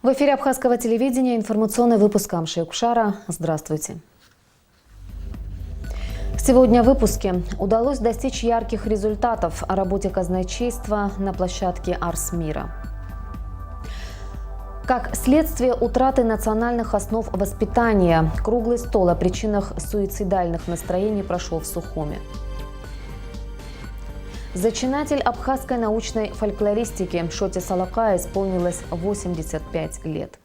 В эфире Абхазского телевидения информационный выпуск Амши Кушара. Здравствуйте. Сегодня в выпуске удалось достичь ярких результатов о работе казначейства на площадке Арс Мира. Как следствие утраты национальных основ воспитания, круглый стол о причинах суицидальных настроений прошел в Сухуми. Зачинатель абхазской научной фольклористики Шоте Салака исполнилось 85 лет.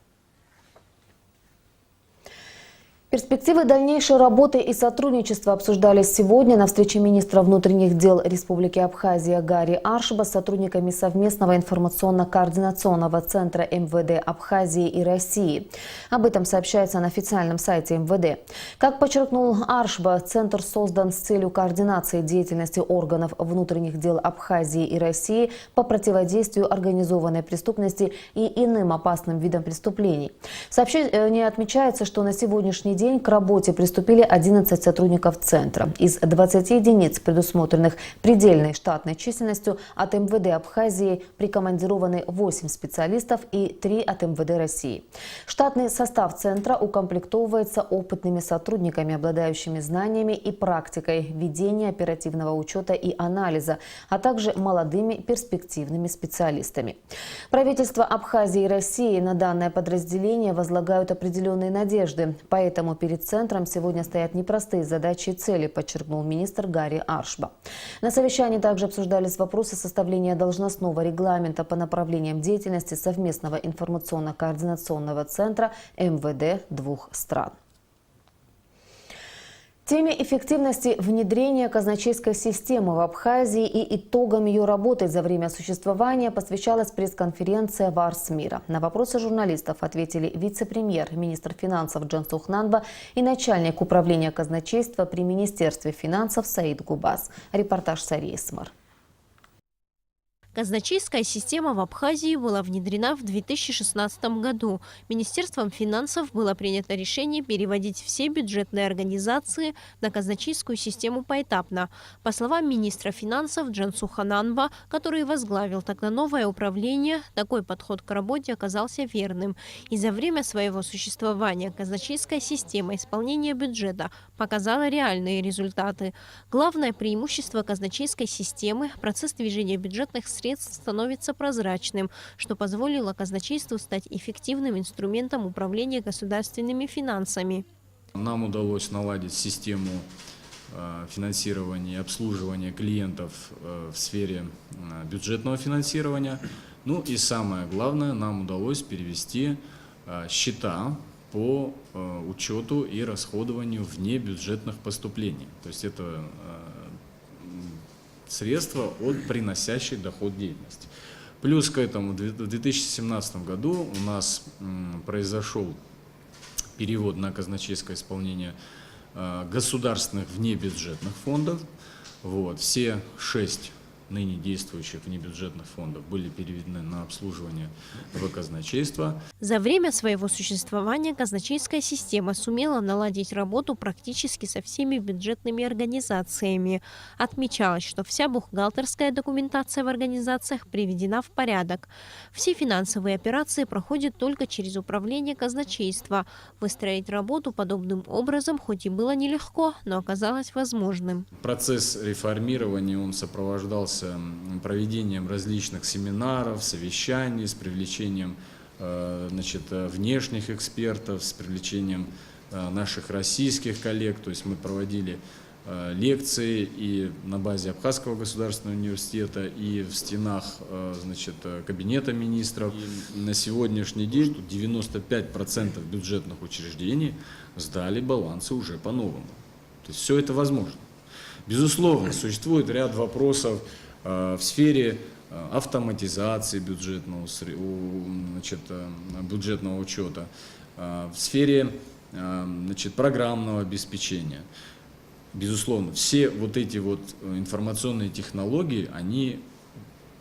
Перспективы дальнейшей работы и сотрудничества обсуждались сегодня на встрече министра внутренних дел Республики Абхазия Гари Аршба с сотрудниками совместного информационно-координационного центра МВД Абхазии и России. Об этом сообщается на официальном сайте МВД. Как подчеркнул Аршба, центр создан с целью координации деятельности органов внутренних дел Абхазии и России по противодействию организованной преступности и иным опасным видам преступлений. В сообщении отмечается, что на сегодняшний день к работе приступили 11 сотрудников центра. Из 20 единиц, предусмотренных предельной штатной численностью, от МВД Абхазии прикомандированы 8 специалистов и 3 от МВД России. Штатный состав центра укомплектовывается опытными сотрудниками, обладающими знаниями и практикой ведения оперативного учета и анализа, а также молодыми перспективными специалистами. Правительство Абхазии и России на данное подразделение возлагают определенные надежды, поэтому перед центром сегодня стоят непростые задачи и цели, подчеркнул министр Гари Аршба. На совещании также обсуждались вопросы составления должностного регламента по направлениям деятельности совместного информационно-координационного центра МВД двух стран. Теме эффективности внедрения казначейской системы в Абхазии и итогам ее работы за время существования посвящалась пресс-конференция в Арс Мира. На вопросы журналистов ответили вице-премьер, министр финансов Джансух Нанба и начальник управления казначейства при Министерстве финансов Саид Губас. Репортаж Сарии Исмар. Казначейская система в Абхазии была внедрена в 2016 году. Министерством финансов было принято решение переводить все бюджетные организации на казначейскую систему поэтапно. По словам министра финансов Джансуха Нанба, который возглавил тогда новое управление, такой подход к работе оказался верным. И за время своего существования казначейская система исполнения бюджета показала реальные результаты. Главное преимущество казначейской системы – процесс движения бюджетных средств становится прозрачным, что позволило казначейству стать эффективным инструментом управления государственными финансами. Нам удалось наладить систему финансирования и обслуживания клиентов в сфере бюджетного финансирования. Ну и самое главное, нам удалось перевести счета по учету и расходованию внебюджетных поступлений. То есть это средства от приносящей доход деятельности. Плюс к этому в 2017 году у нас произошел перевод на казначейское исполнение государственных внебюджетных фондов. Все 6 ныне действующих внебюджетных фондов были переведены на обслуживание в казначейство. За время своего существования казначейская система сумела наладить работу практически со всеми бюджетными организациями. Отмечалось, что вся бухгалтерская документация в организациях приведена в порядок. Все финансовые операции проходят только через управление казначейства. Выстроить работу подобным образом хоть и было нелегко, но оказалось возможным. Процесс реформирования он сопровождался проведением различных семинаров, совещаний с привлечением внешних экспертов, с привлечением наших российских коллег. То есть мы проводили лекции и на базе Абхазского государственного университета, и в стенах кабинета министров. И на сегодняшний день 95% бюджетных учреждений сдали балансы уже по-новому. То есть все это возможно. Безусловно, существует ряд вопросов в сфере автоматизации бюджетного учета, в сфере программного обеспечения. Безусловно, все эти информационные технологии, они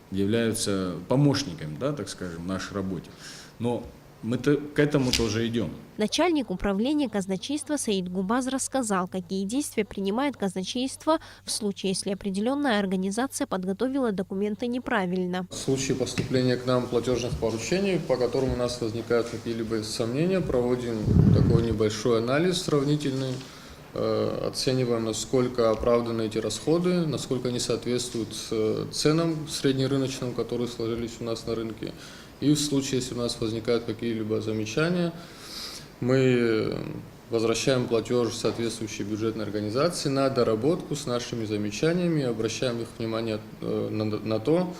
являются помощниками, так скажем, в нашей работе. Но Мы-то к этому тоже идем. Начальник управления казначейства Саид Губаз рассказал, какие действия принимает казначейство в случае, если определенная организация подготовила документы неправильно. В случае поступления к нам платежных поручений, по которым у нас возникают какие-либо сомнения, проводим такой небольшой анализ сравнительный, оцениваем, насколько оправданы эти расходы, насколько они соответствуют ценам среднерыночным, которые сложились у нас на рынке. И в случае, если у нас возникают какие-либо замечания, мы возвращаем платеж соответствующей бюджетной организации на доработку с нашими замечаниями, обращаем их внимание на то,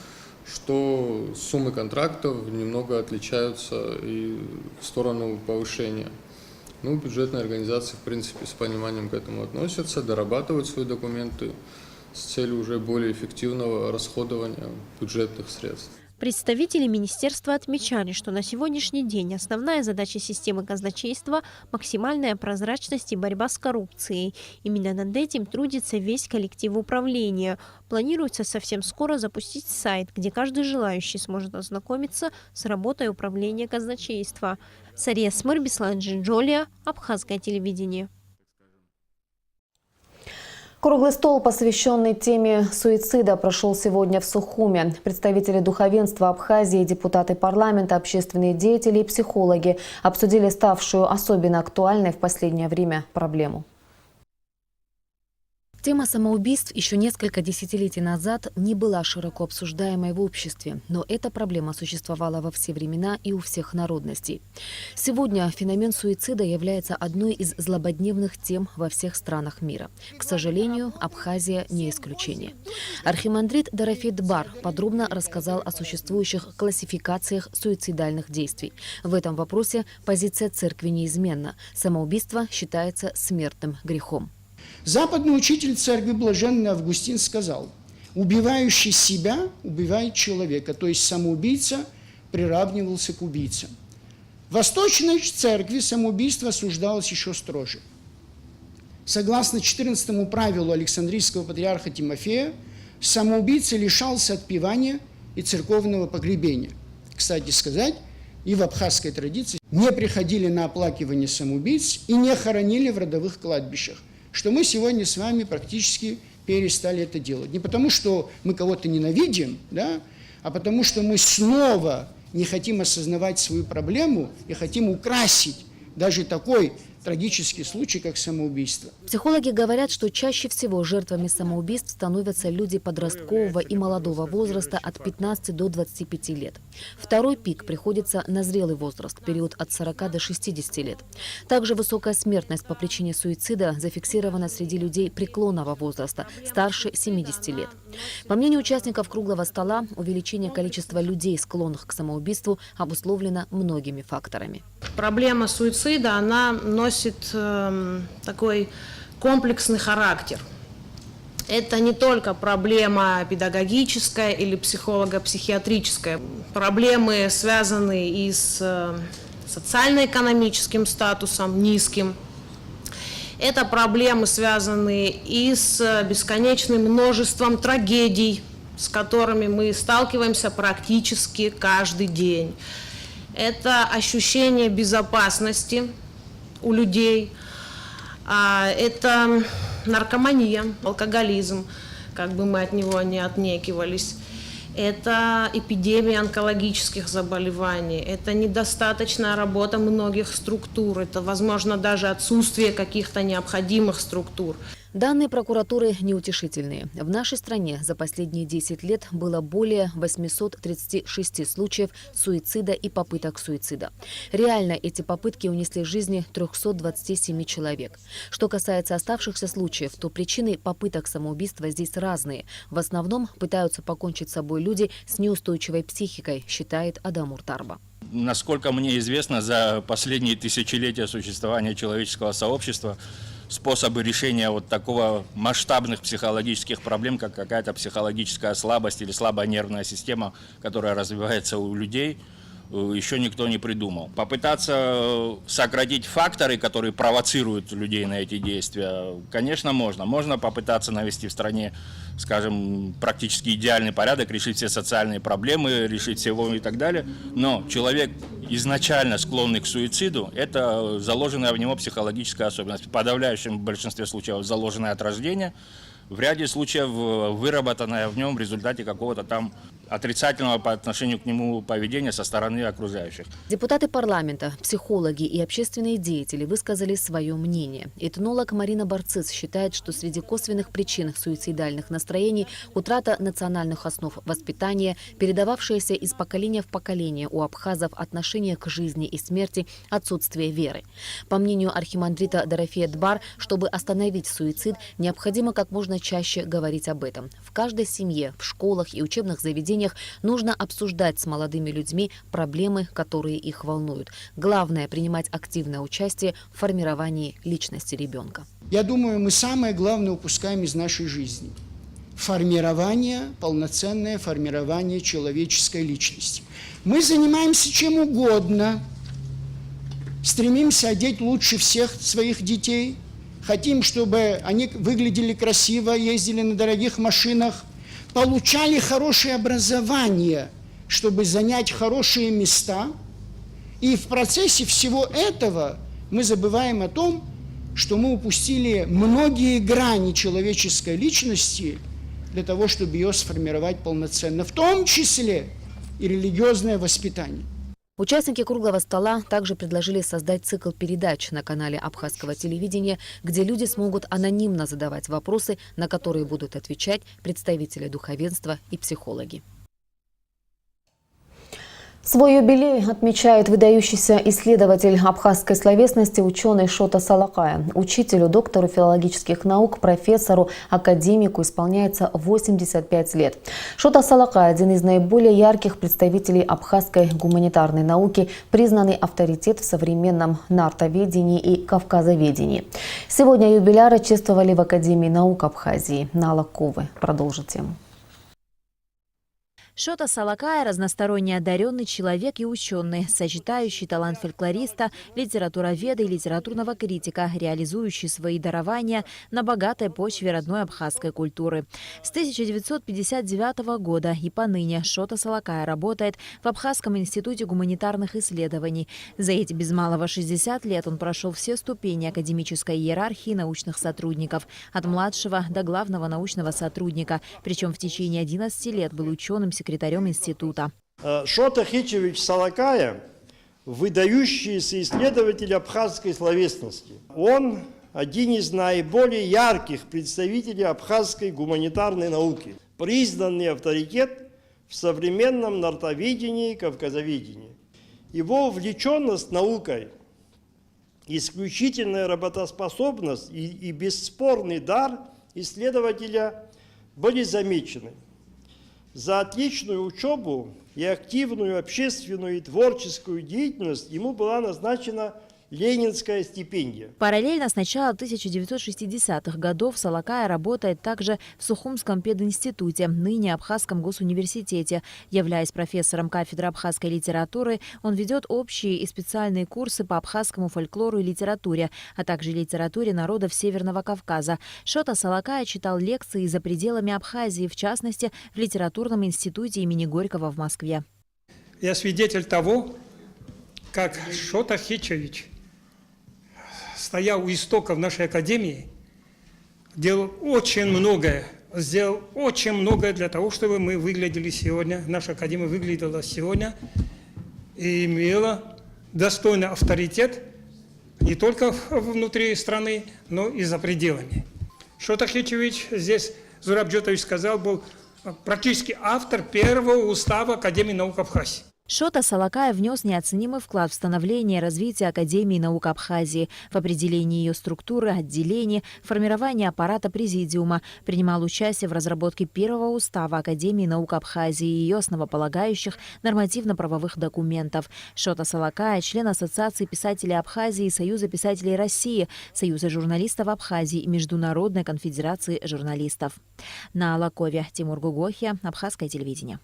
что суммы контрактов немного отличаются и в сторону повышения. Ну, бюджетные организации, в принципе, с пониманием к этому относятся, дорабатывают свои документы с целью уже более эффективного расходования бюджетных средств. Представители министерства отмечали, что на сегодняшний день основная задача системы казначейства – максимальная прозрачность и борьба с коррупцией. Именно над этим трудится весь коллектив управления. Планируется совсем скоро запустить сайт, где каждый желающий сможет ознакомиться с работой управления казначейства. Сария Смыр, Беслан Джинджолия, Абхазское телевидение. Круглый стол, посвященный теме суицида, прошел сегодня в Сухуме. Представители духовенства Абхазии, депутаты парламента, общественные деятели и психологи обсудили ставшую особенно актуальной в последнее время проблему. Тема самоубийств еще несколько десятилетий назад не была широко обсуждаемой в обществе, но эта проблема существовала во все времена и у всех народностей. Сегодня феномен суицида является одной из злободневных тем во всех странах мира. К сожалению, Абхазия не исключение. Архимандрит Дорофет Бар подробно рассказал о существующих классификациях суицидальных действий. В этом вопросе позиция церкви неизменна. Самоубийство считается смертным грехом. Западный учитель церкви Блаженный Августин сказал: убивающий себя убивает человека, то есть самоубийца приравнивался к убийце. В Восточной церкви самоубийство осуждалось еще строже. Согласно 14-му правилу Александрийского патриарха Тимофея, самоубийца лишался отпевания и церковного погребения. Кстати сказать, и в абхазской традиции не приходили на оплакивание самоубийц и не хоронили в родовых кладбищах, что мы сегодня с вами практически перестали это делать. Не потому, что мы кого-то ненавидим, да, а потому, что мы снова не хотим осознавать свою проблему и хотим украсить даже такой трагический случай, как самоубийство. Психологи говорят, что чаще всего жертвами самоубийств становятся люди подросткового и молодого возраста от 15 до 25 лет. Второй пик приходится на зрелый возраст, период от 40 до 60 лет. Также высокая смертность по причине суицида зафиксирована среди людей преклонного возраста, старше 70 лет. По мнению участников круглого стола, увеличение количества людей, склонных к самоубийству, обусловлено многими факторами. Проблема суицида, она носит такой комплексный характер. Это не только проблема педагогическая или психолого-психиатрическая. Проблемы связаны и с социально-экономическим статусом низким. Это проблемы связаны и с бесконечным множеством трагедий, с которыми мы сталкиваемся практически каждый день. Это ощущение безопасности у людей, это наркомания, алкоголизм, как бы мы от него не отнекивались. Это эпидемия онкологических заболеваний, это недостаточная работа многих структур, это, возможно, даже отсутствие каких-то необходимых структур. Данные прокуратуры неутешительные. В нашей стране за последние 10 лет было более 836 случаев суицида и попыток суицида. Реально эти попытки унесли жизни 327 человек. Что касается оставшихся случаев, то причины попыток самоубийства здесь разные. В основном пытаются покончить с собой люди с неустойчивой психикой, считает Адам Уртарба. Насколько мне известно, за последние тысячелетия существования человеческого сообщества способы решения вот такого масштабных психологических проблем, как какая-то психологическая слабость или слабая нервная система, которая развивается у людей, еще никто не придумал. Попытаться сократить факторы, которые провоцируют людей на эти действия, конечно, можно. Можно попытаться навести в стране, скажем, практически идеальный порядок, решить все социальные проблемы, решить всего и так далее. Но человек изначально склонный к суициду, это заложенная в него психологическая особенность. В подавляющем большинстве случаев заложенная от рождения, в ряде случаев выработанная в нем в результате какого-то там отрицательного по отношению к нему поведения со стороны окружающих. Депутаты парламента, психологи и общественные деятели высказали свое мнение. Этнолог Марина Барцис считает, что среди косвенных причин суицидальных настроений утрата национальных основ воспитания, передававшееся из поколения в поколение у абхазов отношение к жизни и смерти, отсутствие веры. По мнению архимандрита Дорофея Дбар, чтобы остановить суицид, необходимо как можно чаще говорить об этом. В каждой семье, в школах и учебных заведениях нужно обсуждать с молодыми людьми проблемы, которые их волнуют. Главное – принимать активное участие в формировании личности ребенка. Я думаю, мы самое главное упускаем из нашей жизни. Полноценное формирование человеческой личности. Мы занимаемся чем угодно, стремимся одеть лучше всех своих детей, хотим, чтобы они выглядели красиво, ездили на дорогих машинах, получали хорошее образование, чтобы занять хорошие места. И в процессе всего этого мы забываем о том, что мы упустили многие грани человеческой личности для того, чтобы ее сформировать полноценно, в том числе и религиозное воспитание. Участники круглого стола также предложили создать цикл передач на канале абхазского телевидения, где люди смогут анонимно задавать вопросы, на которые будут отвечать представители духовенства и психологи. Свой юбилей отмечает выдающийся исследователь абхазской словесности, ученый Шота Салакая. Учителю, доктору филологических наук, профессору, академику исполняется 85 лет. Шота Салакай – один из наиболее ярких представителей абхазской гуманитарной науки, признанный авторитет в современном нартоведении и кавказоведении. Сегодня юбиляра чествовали в Академии наук Абхазии. Нала Ковы продолжит тему. Шота Салакай – разносторонне одаренный человек и ученый, сочетающий талант фольклориста, литературоведа и литературного критика, реализующий свои дарования на богатой почве родной абхазской культуры. С 1959 года и поныне Шота Салакай работает в Абхазском институте гуманитарных исследований. За эти без малого 60 лет он прошел все ступени академической иерархии научных сотрудников, от младшего до главного научного сотрудника, причем в течение 11 лет был ученым-секретарем института. Шота Хичевич Салакая – выдающийся исследователь абхазской словесности. Он один из наиболее ярких представителей абхазской гуманитарной науки, признанный авторитет в современном нартоведении и кавказоведении. Его увлеченность наукой, исключительная работоспособность и бесспорный дар исследователя были замечены. За отличную учебу и активную общественную и творческую деятельность ему была назначена Ленинская стипендия. Параллельно с начала 1960-х годов Салакай работает также в Сухумском пединституте, ныне Абхазском госуниверситете. Являясь профессором кафедры абхазской литературы, он ведет общие и специальные курсы по абхазскому фольклору и литературе, а также литературе народов Северного Кавказа. Шота Салакай читал лекции за пределами Абхазии, в частности, в литературном институте имени Горького в Москве. Я свидетель того, как Шота Хичевич стоял у истоков нашей академии, сделал очень многое для того, чтобы мы выглядели сегодня, наша академия выглядела сегодня и имела достойный авторитет не только внутри страны, но и за пределами. Шота Хичевич, здесь Зураб Джотович сказал, был практически автор первого устава Академии наук Абхазии. Шота Салакай внес неоценимый вклад в становление и развитие Академии наук Абхазии, в определении ее структуры, отделений, формировании аппарата президиума, принимал участие в разработке первого устава Академии наук Абхазии и ее основополагающих нормативно-правовых документов. Шота Салакай – член Ассоциации писателей Абхазии, Союза писателей России, Союза журналистов Абхазии и Международной конфедерации журналистов. На Лакове Тимур Гугохия, Абхазское телевидение.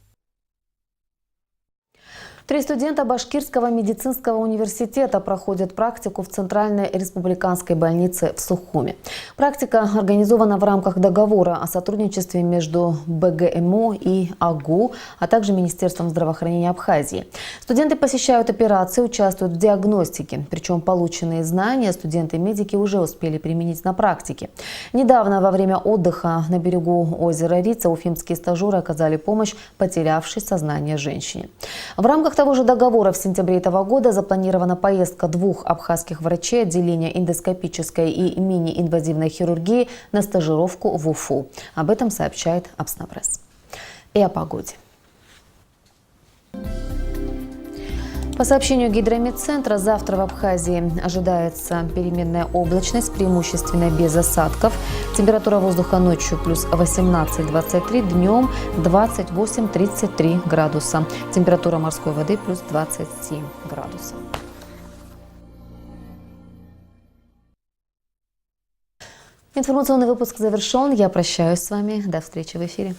3 студента Башкирского медицинского университета проходят практику в Центральной республиканской больнице в Сухуми. Практика организована в рамках договора о сотрудничестве между БГМО и АГУ, а также Министерством здравоохранения Абхазии. Студенты посещают операции, участвуют в диагностике. Причем полученные знания студенты-медики уже успели применить на практике. Недавно во время отдыха на берегу озера Рица уфимские стажеры оказали помощь потерявшей сознание женщине. В рамках того же договора в сентябре этого года запланирована поездка 2 абхазских врачей отделения эндоскопической и мини-инвазивной хирургии на стажировку в Уфу. Об этом сообщает Апснапресс. И о погоде. По сообщению Гидрометцентра, завтра в Абхазии ожидается переменная облачность, преимущественно без осадков. Температура воздуха ночью плюс 18-23, днем 28-33 градуса. Температура морской воды плюс 27 градусов. Информационный выпуск завершен. Я прощаюсь с вами. До встречи в эфире.